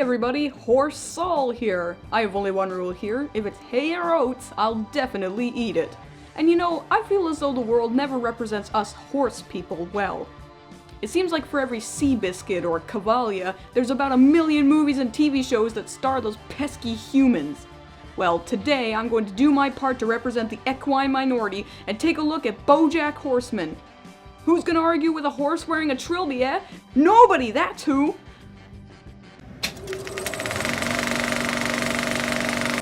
everybody, EyeofSol here. I have only one rule here: if it's hay or oats, I'll definitely eat it. And you know, I feel as though the world never represents us horse people well. It seems like for every Seabiscuit or Cavalia, there's about 1 million movies and TV shows that star those pesky humans. Well, today I'm going to do my part to represent the equine minority and take a look at BoJack Horseman. Who's gonna argue with a horse wearing a trilby, eh? Nobody, that's who!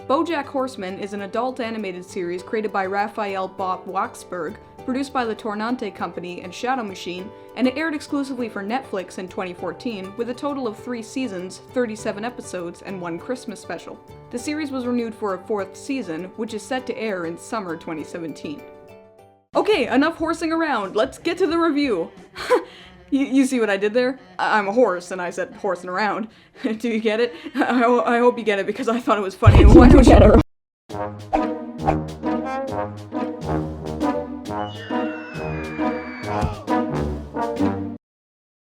BoJack Horseman is an adult animated series created by Raphael Bob Waksberg, produced by the Tornante Company and Shadow Machine, and it aired exclusively for Netflix in 2014, with a total of 3 seasons, 37 episodes, and 1 Christmas special. The series was renewed for a 4th season, which is set to air in summer 2017. Okay, enough horsing around, let's get to the review! You see what I did there? I'm a horse, and I said horsing around. Do you get it? I hope you get it, because I thought it was funny. Why don't you get it?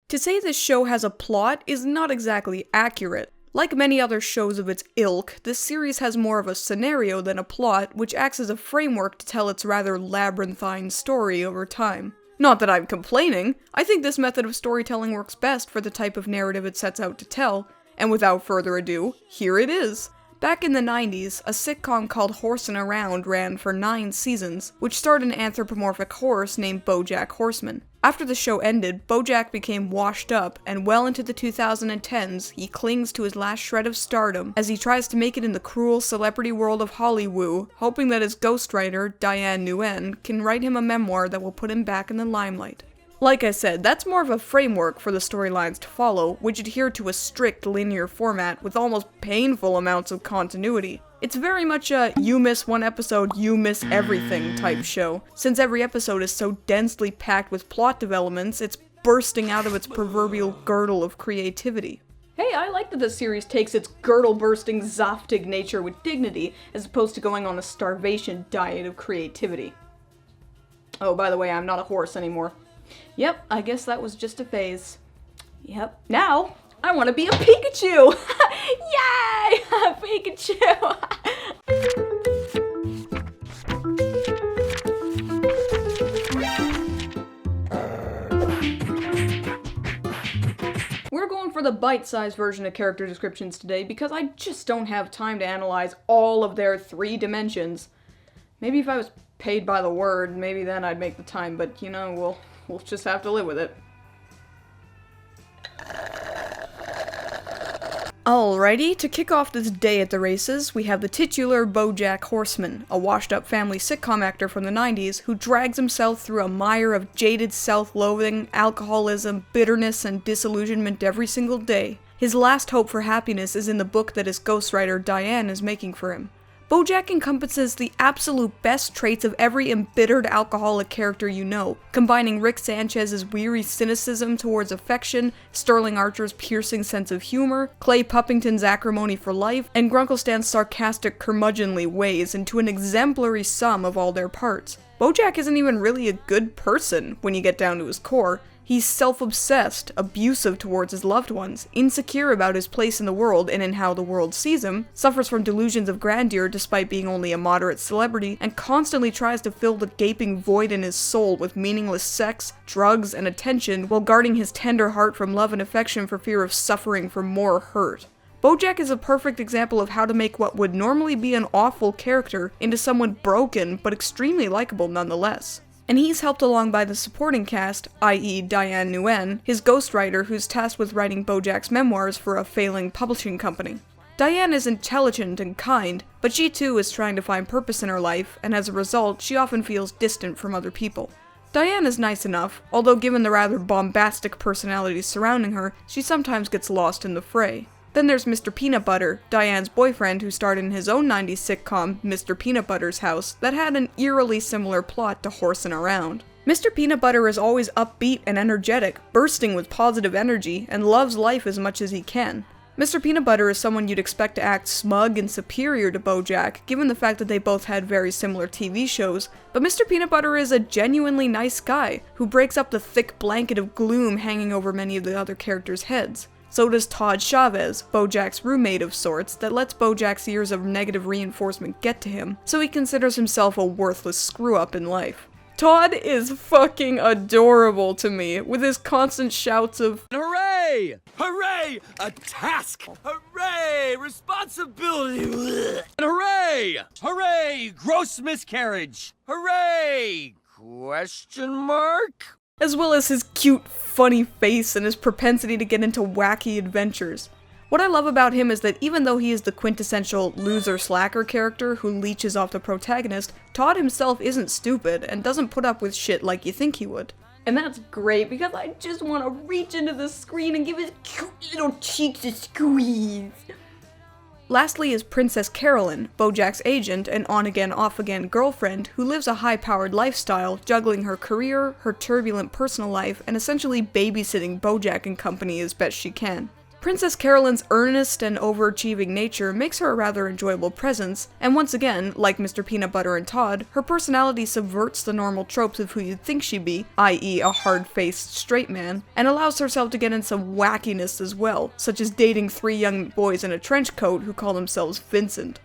To say this show has a plot is not exactly accurate. Like many other shows of its ilk, this series has more of a scenario than a plot, which acts as a framework to tell its rather labyrinthine story over time. Not that I'm complaining, I think this method of storytelling works best for the type of narrative it sets out to tell, and without further ado, here it is. Back in the 90s, a sitcom called Horsin' Around ran for 9 seasons, which starred an anthropomorphic horse named BoJack Horseman. After the show ended, BoJack became washed up, and well into the 2010s, he clings to his last shred of stardom as he tries to make it in the cruel celebrity world of Hollywood, hoping that his ghostwriter, Diane Nguyen, can write him a memoir that will put him back in the limelight. Like I said, that's more of a framework for the storylines to follow, which adhere to a strict linear format with almost painful amounts of continuity. It's very much a you miss one episode, you miss everything type show. Since every episode is so densely packed with plot developments, it's bursting out of its proverbial girdle of creativity. Hey, I like that the series takes its girdle-bursting, zaftig nature with dignity, as opposed to going on a starvation diet of creativity. Oh, by the way, I'm not a horse anymore. Yep, I guess that was just a phase. Yep. Now, I want to be a Pikachu! Yay! Pikachu! We're going for the bite-sized version of character descriptions today because I just don't have time to analyze all of their 3 dimensions. Maybe if I was paid by the word, maybe then I'd make the time, but you know, we'll just have to live with it. Alrighty, to kick off this day at the races, we have the titular BoJack Horseman, a washed-up family sitcom actor from the 90s who drags himself through a mire of jaded self-loathing, alcoholism, bitterness, and disillusionment every single day. His last hope for happiness is in the book that his ghostwriter Diane is making for him. BoJack encompasses the absolute best traits of every embittered alcoholic character you know, combining Rick Sanchez's weary cynicism towards affection, Sterling Archer's piercing sense of humor, Clay Puppington's acrimony for life, and Grunklestan's sarcastic curmudgeonly ways into an exemplary sum of all their parts. BoJack isn't even really a good person when you get down to his core. He's self-obsessed, abusive towards his loved ones, insecure about his place in the world and in how the world sees him, suffers from delusions of grandeur despite being only a moderate celebrity, and constantly tries to fill the gaping void in his soul with meaningless sex, drugs, and attention while guarding his tender heart from love and affection for fear of suffering from more hurt. BoJack is a perfect example of how to make what would normally be an awful character into someone broken but extremely likable nonetheless. And he's helped along by the supporting cast, i.e. Diane Nguyen, his ghostwriter who's tasked with writing BoJack's memoirs for a failing publishing company. Diane is intelligent and kind, but she too is trying to find purpose in her life, and as a result, she often feels distant from other people. Diane is nice enough, although given the rather bombastic personality surrounding her, she sometimes gets lost in the fray. Then there's Mr. Peanut Butter, Diane's boyfriend who starred in his own 90s sitcom, Mr. Peanut Butter's House, that had an eerily similar plot to Horsin' Around. Mr. Peanut Butter is always upbeat and energetic, bursting with positive energy, and loves life as much as he can. Mr. Peanut Butter is someone you'd expect to act smug and superior to BoJack, given the fact that they both had very similar TV shows, but Mr. Peanut Butter is a genuinely nice guy, who breaks up the thick blanket of gloom hanging over many of the other characters' heads. So does Todd Chavez, BoJack's roommate of sorts, that lets BoJack's years of negative reinforcement get to him, so he considers himself a worthless screw-up in life. Todd is fucking adorable to me, with his constant shouts of "Hooray! Hooray! A task! Hooray! Responsibility! Hooray! Hooray! Gross miscarriage! Hooray! Question mark? as well as his cute, funny face and his propensity to get into wacky adventures. What I love about him is that even though he is the quintessential loser-slacker character who leeches off the protagonist, Todd himself isn't stupid and doesn't put up with shit like you think he would. And that's great because I just want to reach into the screen and give his cute little cheeks a squeeze. Lastly is Princess Carolyn, BoJack's agent and on-again, off-again girlfriend who lives a high-powered lifestyle, juggling her career, her turbulent personal life, and essentially babysitting BoJack and company as best she can. Princess Carolyn's earnest and overachieving nature makes her a rather enjoyable presence, and once again, like Mr. Peanut Butter and Todd, her personality subverts the normal tropes of who you'd think she'd be, i.e. a hard-faced straight man, and allows herself to get in some wackiness as well, such as dating 3 young boys in a trench coat who call themselves Vincent.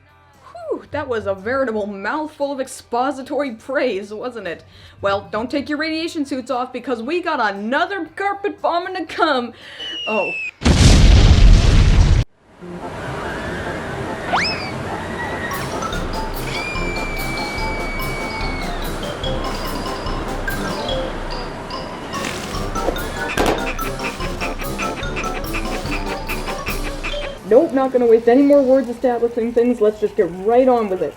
Whew, that was a veritable mouthful of expository praise, wasn't it? Well, don't take your radiation suits off because we got another carpet bombing to come. Oh. Nope, not gonna waste any more words establishing things, let's just get right on with it.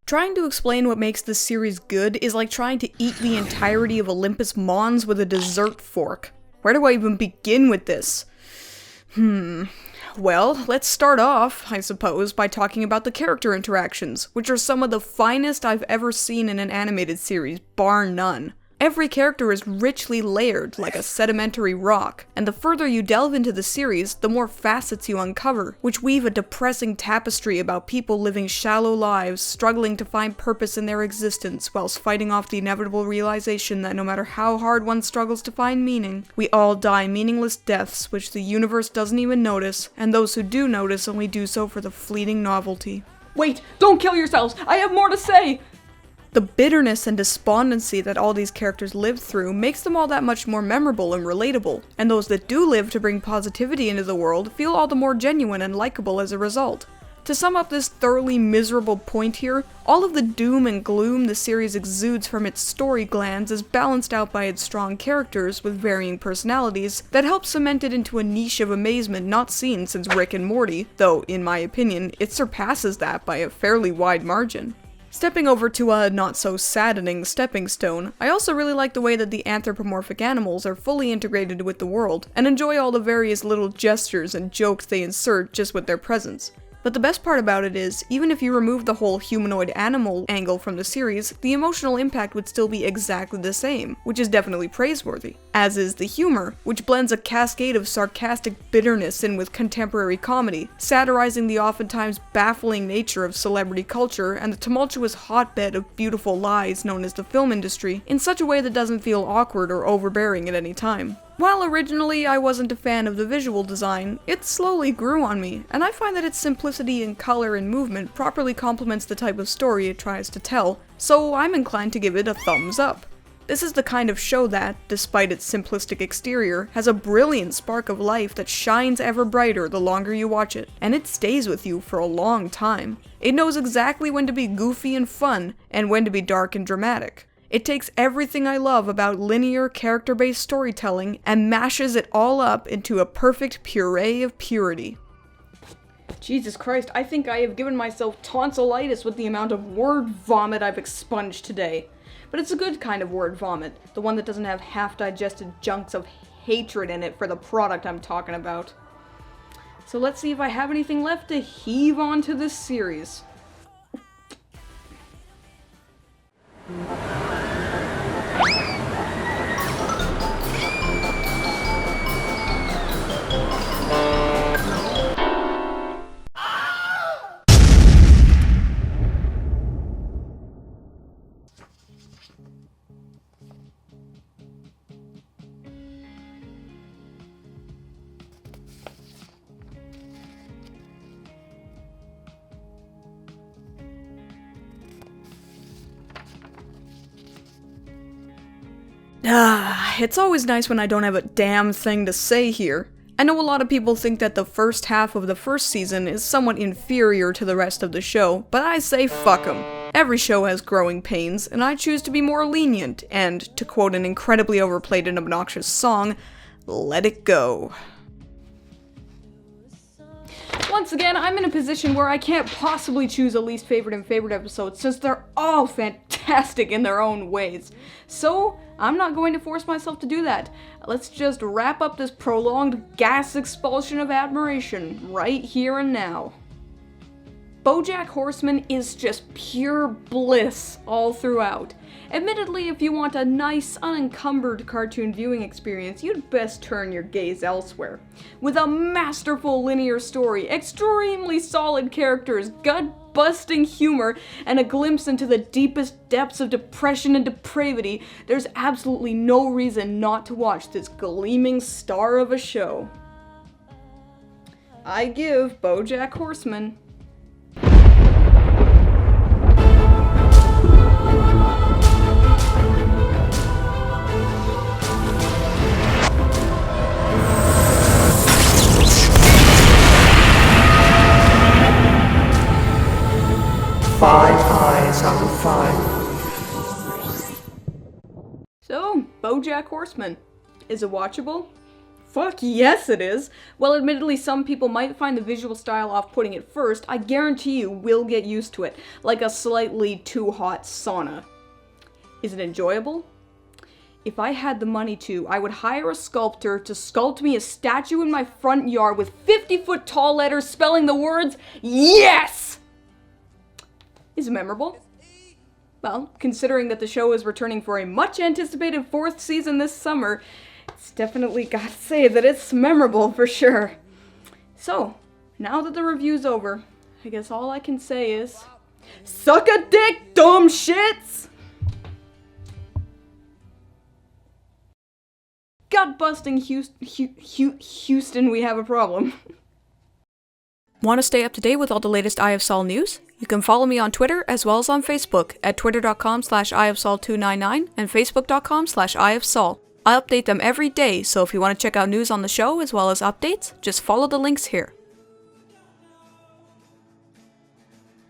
Trying to explain what makes this series good is like trying to eat the entirety of Olympus Mons with a dessert fork. Where do I even begin with this? Well, let's start off, I suppose, by talking about the character interactions, which are some of the finest I've ever seen in an animated series, bar none. Every character is richly layered, like a sedimentary rock, and the further you delve into the series, the more facets you uncover, which weave a depressing tapestry about people living shallow lives, struggling to find purpose in their existence, whilst fighting off the inevitable realization that no matter how hard one struggles to find meaning, we all die meaningless deaths which the universe doesn't even notice, and those who do notice only do so for the fleeting novelty. Wait! Don't kill yourselves! I have more to say! The bitterness and despondency that all these characters live through makes them all that much more memorable and relatable, and those that do live to bring positivity into the world feel all the more genuine and likable as a result. To sum up this thoroughly miserable point here, all of the doom and gloom the series exudes from its story glands is balanced out by its strong characters with varying personalities that help cement it into a niche of amazement not seen since Rick and Morty, though, in my opinion, it surpasses that by a fairly wide margin. Stepping over to a not-so-saddening stepping stone, I also really like the way that the anthropomorphic animals are fully integrated with the world, and enjoy all the various little gestures and jokes they insert just with their presence. But the best part about it is, even if you remove the whole humanoid animal angle from the series, the emotional impact would still be exactly the same, which is definitely praiseworthy. As is the humor, which blends a cascade of sarcastic bitterness in with contemporary comedy, satirizing the oftentimes baffling nature of celebrity culture and the tumultuous hotbed of beautiful lies known as the film industry, in such a way that doesn't feel awkward or overbearing at any time. While originally I wasn't a fan of the visual design, it slowly grew on me, and I find that its simplicity in color and movement properly complements the type of story it tries to tell, so I'm inclined to give it a thumbs up. This is the kind of show that, despite its simplistic exterior, has a brilliant spark of life that shines ever brighter the longer you watch it, and it stays with you for a long time. It knows exactly when to be goofy and fun, and when to be dark and dramatic. It takes everything I love about linear, character-based storytelling and mashes it all up into a perfect puree of purity. Jesus Christ, I think I have given myself tonsillitis with the amount of word vomit I've expunged today. But it's a good kind of word vomit, the one that doesn't have half-digested chunks of hatred in it for the product I'm talking about. So let's see if I have anything left to heave onto this series. It's always nice when I don't have a damn thing to say here. I know a lot of people think that the first half of the first season is somewhat inferior to the rest of the show, but I say fuck 'em. Every show has growing pains, and I choose to be more lenient, and, to quote an incredibly overplayed and obnoxious song, let it go. Once again, I'm in a position where I can't possibly choose a least favorite and favorite episode since they're all fantastic in their own ways. So, I'm not going to force myself to do that. Let's just wrap up this prolonged gas expulsion of admiration right here and now. BoJack Horseman is just pure bliss all throughout. Admittedly, if you want a nice, unencumbered cartoon viewing experience, you'd best turn your gaze elsewhere. With a masterful linear story, extremely solid characters, gut-busting humor, and a glimpse into the deepest depths of depression and depravity, there's absolutely no reason not to watch this gleaming star of a show. I give BoJack Horseman 5 eyes out of 5. So, BoJack Horseman. Is it watchable? Fuck yes it is! While admittedly some people might find the visual style off-putting at first, I guarantee you will get used to it, like a slightly too hot sauna. Is it enjoyable? If I had the money to, I would hire a sculptor to sculpt me a statue in my front yard with 50-foot tall letters spelling the words, YES! Is it memorable? Well, considering that the show is returning for a much-anticipated 4th season this summer, it's definitely gotta say that it's memorable for sure. So, now that the review's over, I guess all I can say is, suck a dick, dumb shits! Gut-busting Houston, we have a problem. Want to stay up to date with all the latest EyeofSol news? You can follow me on Twitter as well as on Facebook at twitter.com/EyeofSol299 and facebook.com/EyeofSol. I update them every day, so if you want to check out news on the show as well as updates, just follow the links here.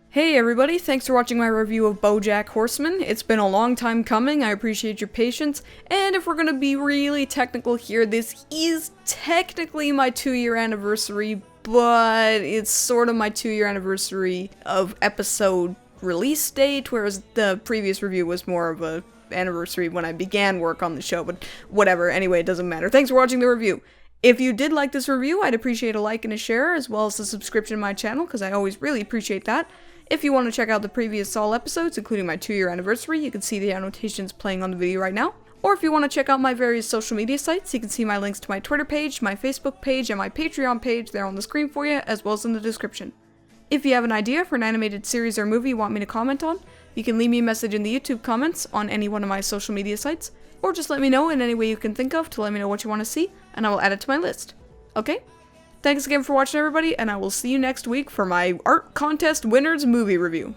Hey everybody, thanks for watching my review of BoJack Horseman. It's been a long time coming, I appreciate your patience, and if we're gonna be really technical here, this is technically my 2-year anniversary, but it's sort of my 2-year anniversary of episode release date, whereas the previous review was more of a anniversary when I began work on the show, but whatever, anyway, it doesn't matter. Thanks for watching the review. If you did like this review, I'd appreciate a like and a share, as well as a subscription to my channel, because I always really appreciate that. If you want to check out the previous Sol episodes, including my 2-year anniversary, you can see the annotations playing on the video right now. Or if you want to check out my various social media sites, you can see my links to my Twitter page, my Facebook page, and my Patreon page there on the screen for you, as well as in the description. If you have an idea for an animated series or movie you want me to comment on, you can leave me a message in the YouTube comments on any one of my social media sites, or just let me know in any way you can think of to let me know what you want to see, and I will add it to my list. Okay? Thanks again for watching everybody, and I will see you next week for my art contest winners movie review.